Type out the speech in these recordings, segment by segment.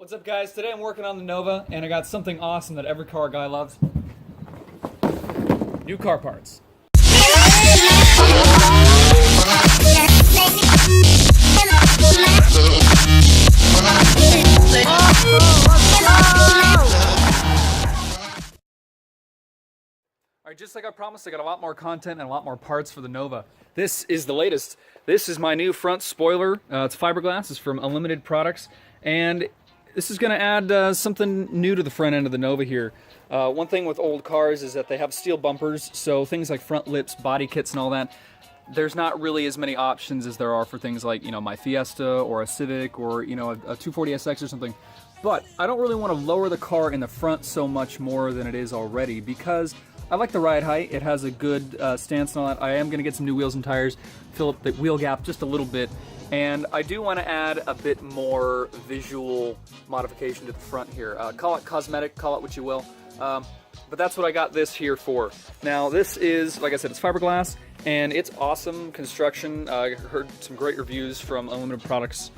What's up, guys? Today I'm working on the Nova, and I got something awesome that every car guy loves. New car parts. Alright, just like I promised, I got a lot more content and a lot more parts for the Nova. This is the latest. This is my new front spoiler. It's fiberglass. It's from Unlimited Products, and this is going to add something new to the front end of the Nova here. One thing with old cars is that they have steel bumpers, so things like front lips, body kits, and all that, there's not really as many options as there are for things like, you know, my Fiesta or a Civic or, you know, a 240SX or something. But I don't really want to lower the car in the front so much more than it is already, because I like the ride height. It has a good stance and all that. I am going to get some new wheels and tires, fill up the wheel gap just a little bit. And I do want to add a bit more visual modification to the front here. Call it cosmetic, call it what you will. But that's what I got this here for. Now this is, like I said, it's fiberglass, and it's awesome construction. I heard some great reviews from Unlimited Products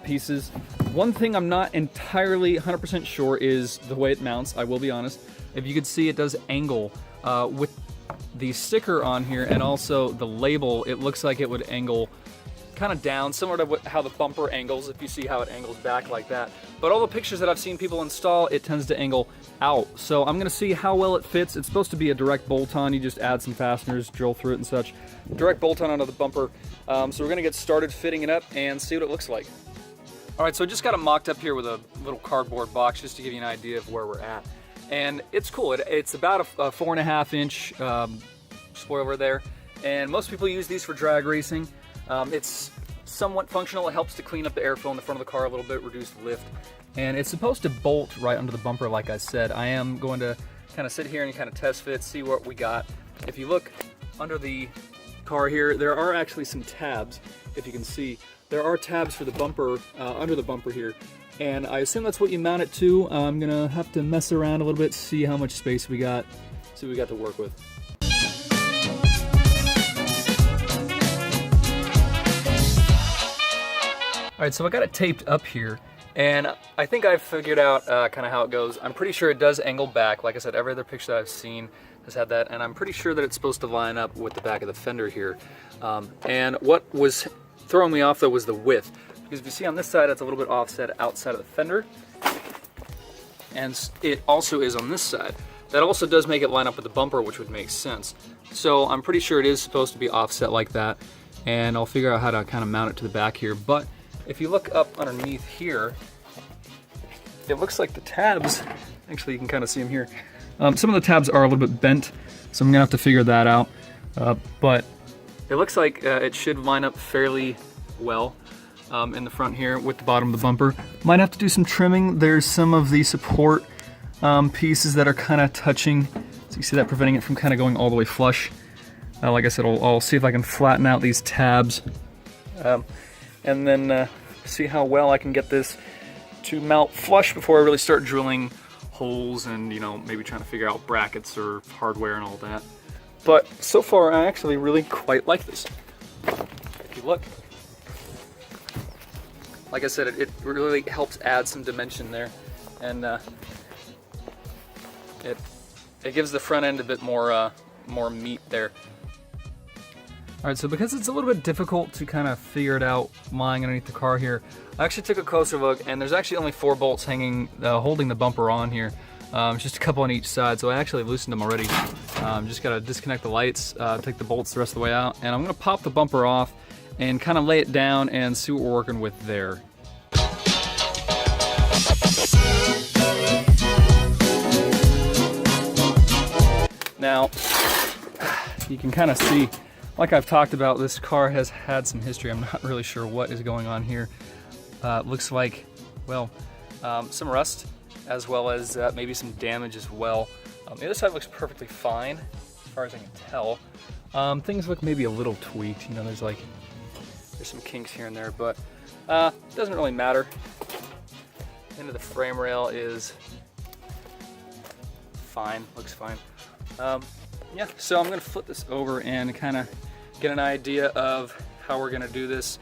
pieces. One thing I'm not entirely 100% sure is the way it mounts, I will be honest. If you could see, it does angle. With the sticker on here and also the label, it looks like it would angle kind of down, similar to how the bumper angles, if you see how it angles back like that. But all the pictures that I've seen people install, it tends to angle out. So I'm gonna see how well it fits. It's supposed to be a direct bolt-on. You just add some fasteners, drill through it and such. Direct bolt-on onto the bumper. So we're gonna get started fitting it up and see what it looks like. All right, so I just got it mocked up here with a little cardboard box just to give you an idea of where we're at. And it's cool. It's about a 4.5 inch spoiler there. And most people use these for drag racing. It's somewhat functional. It helps to clean up the airflow in the front of the car a little bit, reduce the lift. And it's supposed to bolt right under the bumper, like I said. I am going to kind of sit here and kind of test fit, see what we got. If you look under the car here, there are actually some tabs, if you can see. There are tabs for the bumper, under the bumper here. And I assume that's what you mount it to. I'm going to have to mess around a little bit, see how much space we got, see what we got to work with. Alright, so I got it taped up here, and I think I've figured out kind of how it goes. I'm pretty sure it does angle back. Like I said, every other picture that I've seen has had that, and I'm pretty sure that it's supposed to line up with the back of the fender here. And what was throwing me off, though, was the width. Because if you see on this side, it's a little bit offset outside of the fender, and it also is on this side. That also does make it line up with the bumper, which would make sense. So I'm pretty sure it is supposed to be offset like that, and I'll figure out how to kind of mount it to the back here. But if you look up underneath here, it looks like the tabs, actually you can kind of see them here. Some of the tabs are a little bit bent, so I'm gonna have to figure that out. But it looks like it should line up fairly well in the front here with the bottom of the bumper. Might have to do some trimming. There's some of the support pieces that are kind of touching. So you see that, preventing it from kind of going all the way flush. Like I said, I'll see if I can flatten out these tabs. And then see how well I can get this to mount flush before I really start drilling holes and, you know, maybe trying to figure out brackets or hardware and all that. But so far, I actually really quite like this. If you look, like I said, it really helps add some dimension there, and it gives the front end a bit more meat there. Alright, so because it's a little bit difficult to kind of figure it out lying underneath the car here, I actually took a closer look, and there's actually only 4 bolts hanging, holding the bumper on here. Just a couple on each side, so I actually loosened them already. Just gotta disconnect the lights, take the bolts the rest of the way out, and I'm gonna pop the bumper off and kind of lay it down and see what we're working with there. Now, you can kind of see, like I've talked about, this car has had some history. I'm not really sure what is going on here. Looks like, well, some rust, as well as maybe some damage as well. The other side looks perfectly fine, as far as I can tell. Things look maybe a little tweaked. You know, there's some kinks here and there, but it doesn't really matter. The end of the frame rail is fine, looks fine. Yeah, so I'm gonna flip this over and kind of get an idea of how we're gonna do this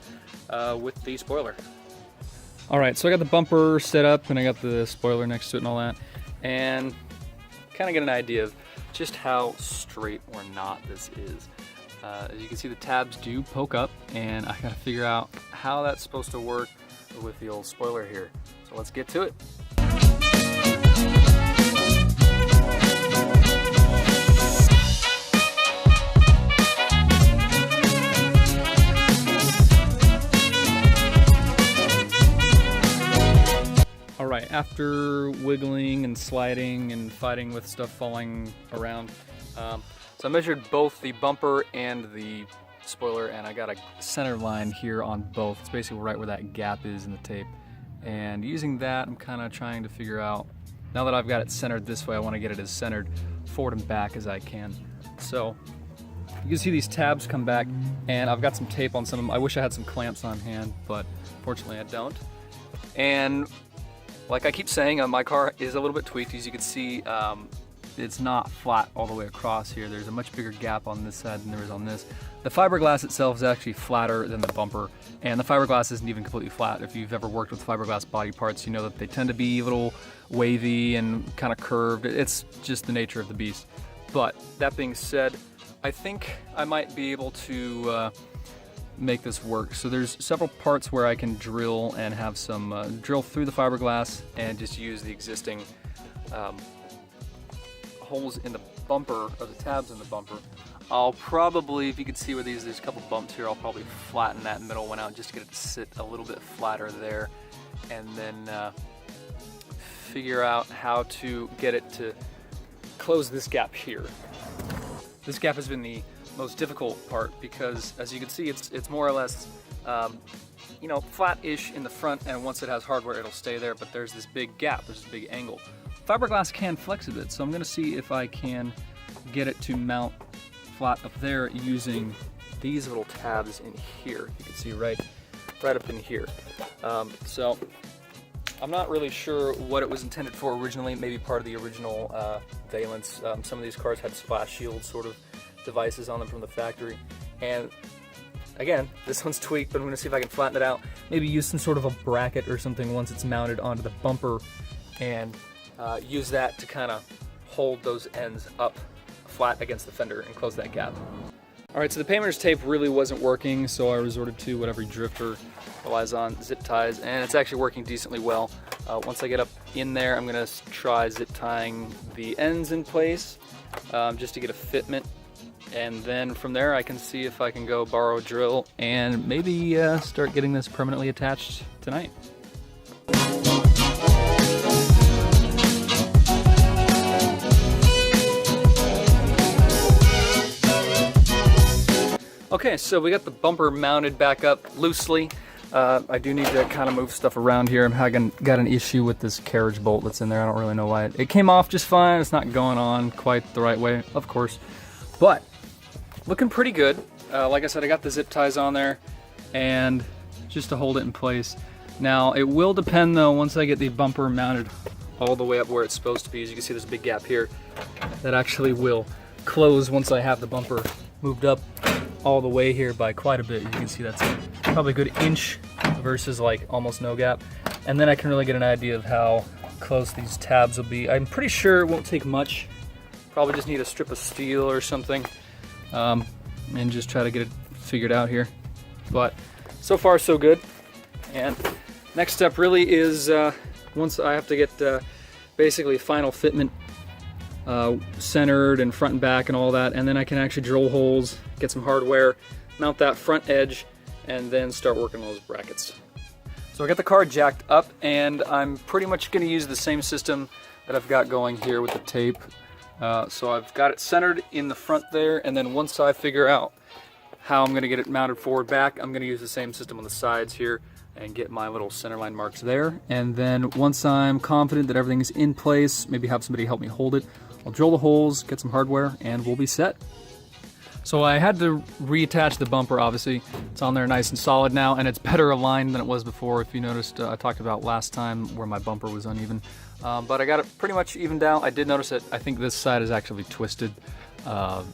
with the spoiler. All right, so I got the bumper set up and I got the spoiler next to it and all that, and kind of get an idea of just how straight or not this is. As you can see, the tabs do poke up, and I gotta figure out how that's supposed to work with the old spoiler here. So let's get to it. All right, after wiggling and sliding and fighting with stuff falling around, so I measured both the bumper and the spoiler, and I got a center line here on both. It's basically right where that gap is in the tape. And using that, I'm kind of trying to figure out, now that I've got it centered this way, I want to get it as centered forward and back as I can. So you can see these tabs come back, and I've got some tape on some of them. I wish I had some clamps on hand, but fortunately I don't. And like I keep saying, my car is a little bit tweaked. As you can see, it's not flat all the way across here. There's a much bigger gap on this side than there is on this. The fiberglass itself is actually flatter than the bumper, and the fiberglass isn't even completely flat. If you've ever worked with fiberglass body parts, you know that they tend to be a little wavy and kind of curved. It's just the nature of the beast. But that being said, I think I might be able to make this work. So there's several parts where I can drill and have some drill through the fiberglass and just use the existing holes in the bumper, or the tabs in the bumper. I'll probably, if you can see where there's a couple bumps here, I'll probably flatten that middle one out just to get it to sit a little bit flatter there, and then figure out how to get it to close this gap here. This gap has been the most difficult part because, as you can see, it's more or less you know, flat-ish in the front, and once it has hardware it'll stay there, but there's this big gap, there's this big angle. Fiberglass can flex a bit, so I'm going to see if I can get it to mount flat up there using these little tabs in here. You can see right up in here. So I'm not really sure what it was intended for originally. Maybe part of the original valence. Some of these cars had splash shield sort of devices on them from the factory, and again, this one's tweaked, but I'm going to see if I can flatten it out. Maybe use some sort of a bracket or something once it's mounted onto the bumper, and use that to kind of hold those ends up flat against the fender and close that gap. Alright, so the painter's tape really wasn't working, so I resorted to what every drifter relies on, zip ties, and it's actually working decently well. Once I get up in there, I'm going to try zip tying the ends in place just to get a fitment, and then from there I can see if I can go borrow a drill and maybe start getting this permanently attached tonight. Okay, so we got the bumper mounted back up loosely. I do need to kind of move stuff around here. I'm got an issue with this carriage bolt that's in there. I don't really know why. It came off just fine. It's not going on quite the right way, of course. But looking pretty good. Like I said, I got the zip ties on there, and just to hold it in place. Now, it will depend though, once I get the bumper mounted all the way up where it's supposed to be. As you can see, there's a big gap here. That actually will close once I have the bumper moved up all the way here by quite a bit. You can see that's probably a good inch versus like almost no gap. And then I can really get an idea of how close these tabs will be. I'm pretty sure it won't take much. Probably just need a strip of steel or something, and just try to get it figured out here. But so far so good. And next step really is once I have to get basically final fitment centered and front and back and all that, and then I can actually drill holes, get some hardware, mount that front edge, and then start working on those brackets. So I got the car jacked up, and I'm pretty much going to use the same system that I've got going here with the tape. So I've got it centered in the front there, and then once I figure out how I'm going to get it mounted forward back, I'm going to use the same system on the sides here and get my little centerline marks there. And then once I'm confident that everything is in place, maybe have somebody help me hold it, I'll drill the holes, get some hardware, and we'll be set. So I had to reattach the bumper, obviously. It's on there nice and solid now, and it's better aligned than it was before. If you noticed, I talked about last time where my bumper was uneven. But I got it pretty much evened out. I did notice that I think this side is actually twisted.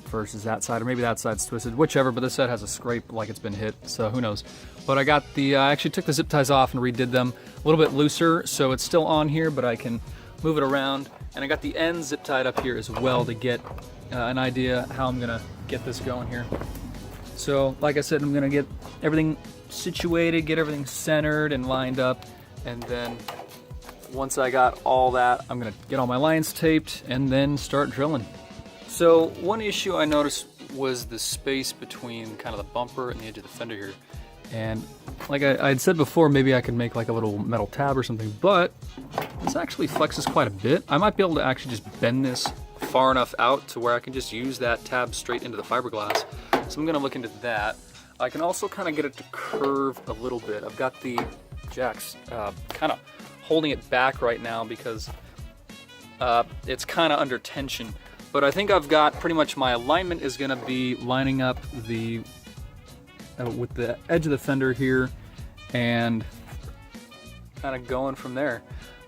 versus that side, or maybe that side's twisted, whichever, but this side has a scrape like it's been hit, so who knows. But I got the, I actually took the zip ties off and redid them a little bit looser, so it's still on here, but I can move it around. And I got the ends zip tied up here as well to get an idea how I'm gonna get this going here. So like I said, I'm gonna get everything situated, get everything centered and lined up, and then once I got all that, I'm gonna get all my lines taped and then start drilling. So one issue I noticed was the space between kind of the bumper and the edge of the fender here. And like I'd said before, maybe I could make like a little metal tab or something, but this actually flexes quite a bit. I might be able to actually just bend this far enough out to where I can just use that tab straight into the fiberglass. So I'm gonna look into that. I can also kind of get it to curve a little bit. I've got the jacks kind of holding it back right now because it's kind of under tension. But I think I've got pretty much my alignment is gonna be lining up the with the edge of the fender here and kind of going from there.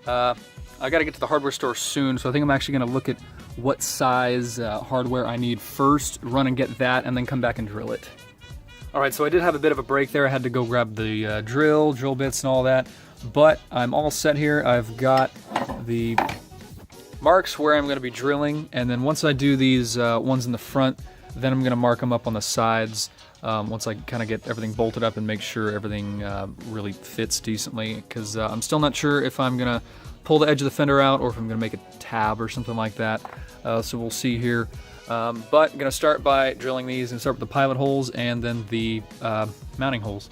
I got to get to the hardware store soon, so I think I'm actually gonna look at what size hardware I need first, run and get that, and then come back and drill it. All right, so I did have a bit of a break there. I had to go grab the drill bits and all that, but I'm all set here. I've got the marks where I'm going to be drilling, and then once I do these ones in the front, then I'm going to mark them up on the sides once I kind of get everything bolted up and make sure everything really fits decently, because I'm still not sure if I'm going to pull the edge of the fender out or if I'm going to make a tab or something like that, so we'll see here. But I'm going to start by drilling these and start with the pilot holes and then the mounting holes.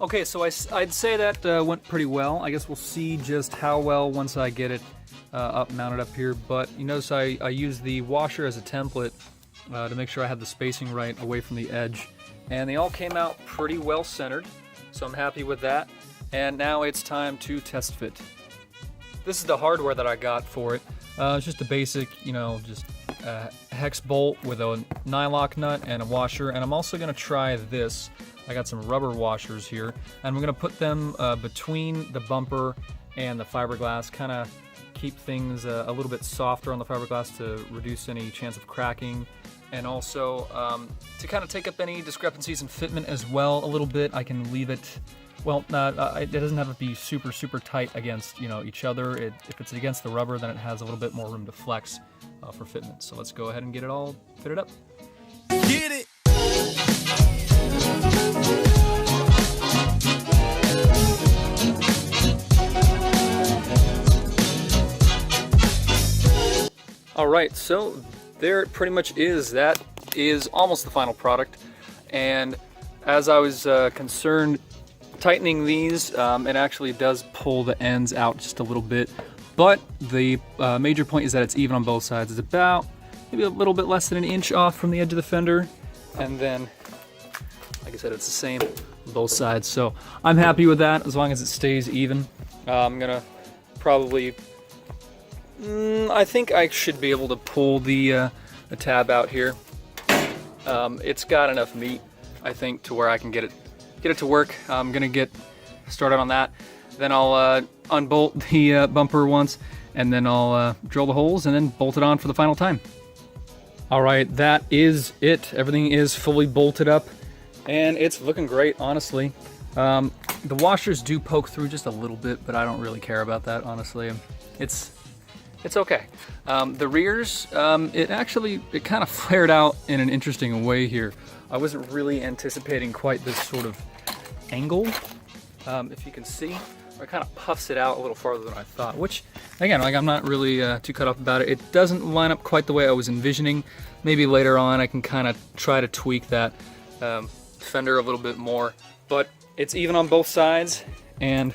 Okay, so I'd say that went pretty well. I guess we'll see just how well once I get it mounted up here. But you notice I used the washer as a template to make sure I had the spacing right away from the edge. And they all came out pretty well centered, so I'm happy with that. And now it's time to test fit. This is the hardware that I got for it. It's just a basic, just a hex bolt with a nylock nut and a washer. And I'm also gonna try this. I got some rubber washers here, and I'm gonna put them between the bumper and the fiberglass, kind of keep things a little bit softer on the fiberglass to reduce any chance of cracking, and also to kind of take up any discrepancies in fitment as well a little bit. I can leave it, well, it doesn't have to be super tight against each other. If it's against the rubber, then it has a little bit more room to flex for fitment. So let's go ahead and get it all fitted up. Get it! All right, so there it pretty much is. That is almost the final product. And as I was concerned, tightening these, it actually does pull the ends out just a little bit. But the major point is that it's even on both sides. It's about maybe a little bit less than an inch off from the edge of the fender. And then, like I said, it's the same on both sides. So I'm happy with that as long as it stays even. I'm gonna probably, I think I should be able to pull the tab out here. It's got enough meat, I think, to where I can get it to work. I'm gonna get started on that. Then I'll unbolt the bumper once, and then I'll drill the holes and then bolt it on for the final time. All right, that is it. Everything is fully bolted up, and it's looking great, honestly. The washers do poke through just a little bit, but I don't really care about that, honestly. It's okay. The rears, it kind of flared out in an interesting way here. I wasn't really anticipating quite this sort of angle, if you can see. It kind of puffs it out a little farther than I thought, which, again, I'm not really too cut up about it. It doesn't line up quite the way I was envisioning. Maybe later on I can kind of try to tweak that fender a little bit more, but it's even on both sides, and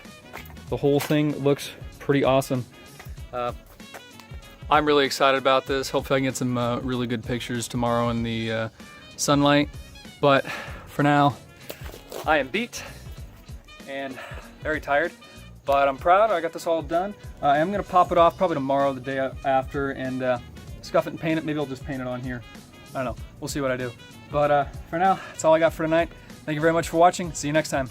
the whole thing looks pretty awesome. I'm really excited about this. Hopefully I can get some really good pictures tomorrow in the sunlight, but for now, I am beat and very tired, But I'm proud. I got this all done. I am going to pop it off probably tomorrow, the day after, and scuff it and paint it. Maybe I'll just paint it on here. I don't know. We'll see what I do. But for now, that's all I got for tonight. Thank you very much for watching. See you next time.